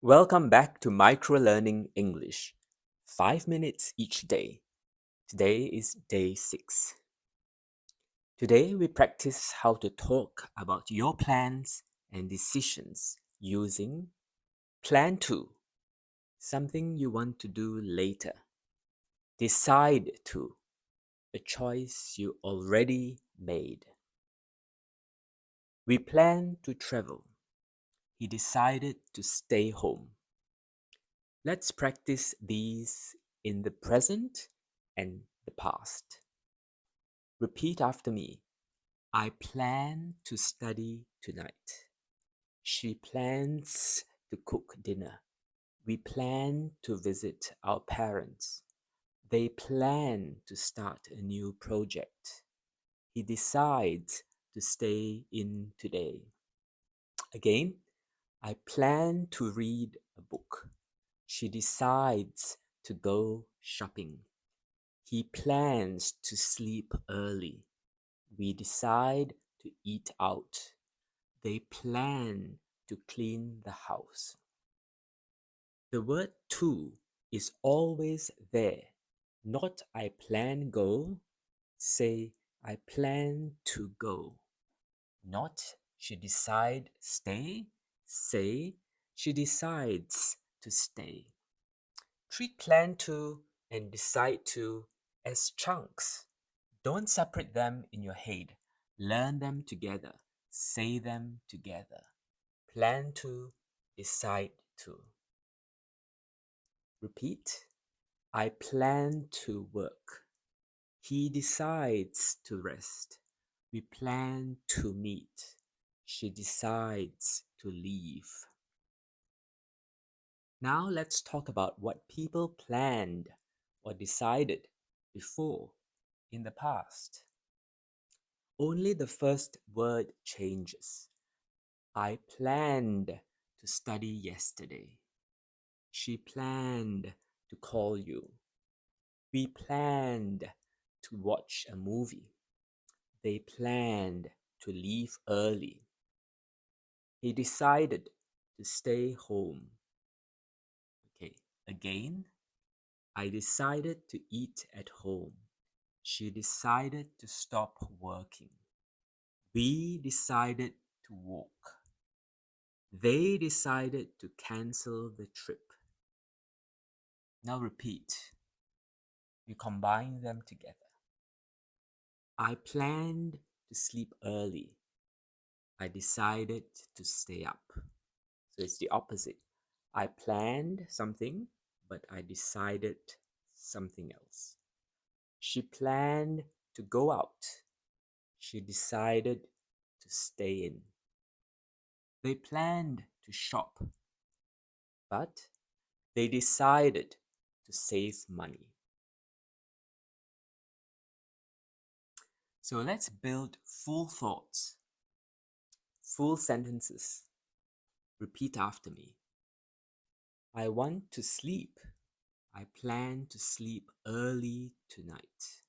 Welcome back to Microlearning English. 5 minutes each day. Today is day 6. Today we practice how to talk about your plans and decisions using plan to, something you want to do later. Decide to, a choice you already made. We plan to travel. He decided to stay home. Let's practice these in the present and the past. Repeat after me. I plan to study tonight. She plans to cook dinner. We plan to visit our parents. They plan to start a new project. He decides to stay in today. Again, I plan to read a book. She decides to go shopping. He plans to sleep early. We decide to eat out. They plan to clean the house. The word to is always there. Not I plan go. Say I plan to go. Not she decide stay. Say she decides to stay. Treat plan to and decide to as chunks. Don't separate them in your head. Learn them together. Say them together. Plan to, decide to. Repeat. I plan to work. He decides to rest. We plan to meet. She decides to leave. Now let's talk about what people planned or decided before in the past. Only the first word changes. I planned to study yesterday. She planned to call you. We planned to watch a movie. They planned to leave early. He decided to stay home. Okay, again, I decided to eat at home. She decided to stop working. We decided to walk. They decided to cancel the trip. Now repeat. You combine them together. I planned to sleep early. I decided to stay up. So it's the opposite. I planned something, but I decided something else. She planned to go out. She decided to stay in. They planned to shop, but they decided to save money. So let's build full thoughts, full sentences. Repeat after me. I want to sleep. I plan to sleep early tonight.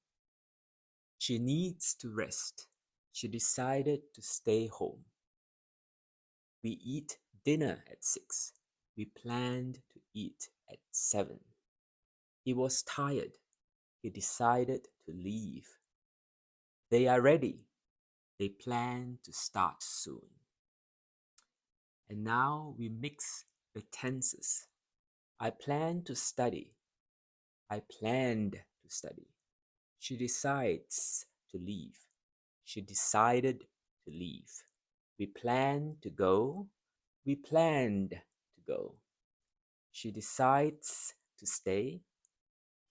She needs to rest. She decided to stay home. We eat dinner at 6. We planned to eat at 7. He was tired. He decided to leave. They are ready. They plan to start soon. And now we mix the tenses. I plan to study. I planned to study. She decides to leave. She decided to leave. We planned to go. We planned to go. She decides to stay.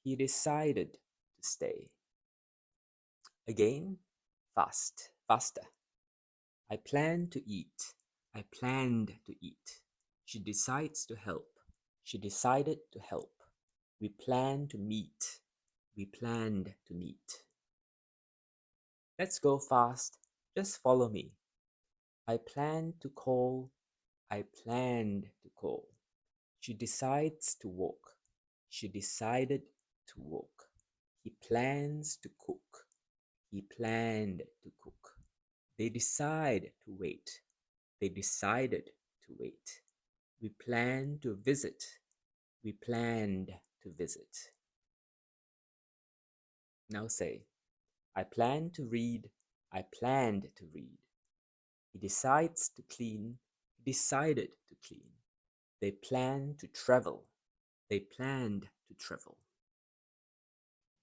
He decided to stay. Again, faster. I plan to eat. I planned to eat. She decides to help. She decided to help. We plan to meet. We planned to meet. Let's go fast. Just follow me. I planned to call. I planned to call. She decides to walk. She decided to walk. He plans to cook. He planned to cook. They decide to wait. They decided to wait. We plan to visit. We planned to visit. Now say, I plan to read. I planned to read. He decides to clean. He decided to clean. They plan to travel. They planned to travel.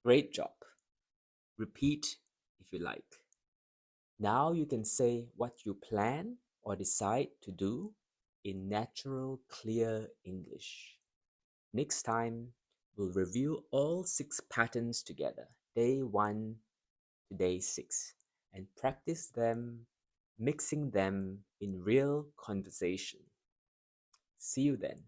Great job. Repeat if you like. Now you can say what you plan or decide to do in natural, clear English. Next time, we'll review all 6 patterns together, day 1 to day 6, and practice them, mixing them in real conversation. See you then.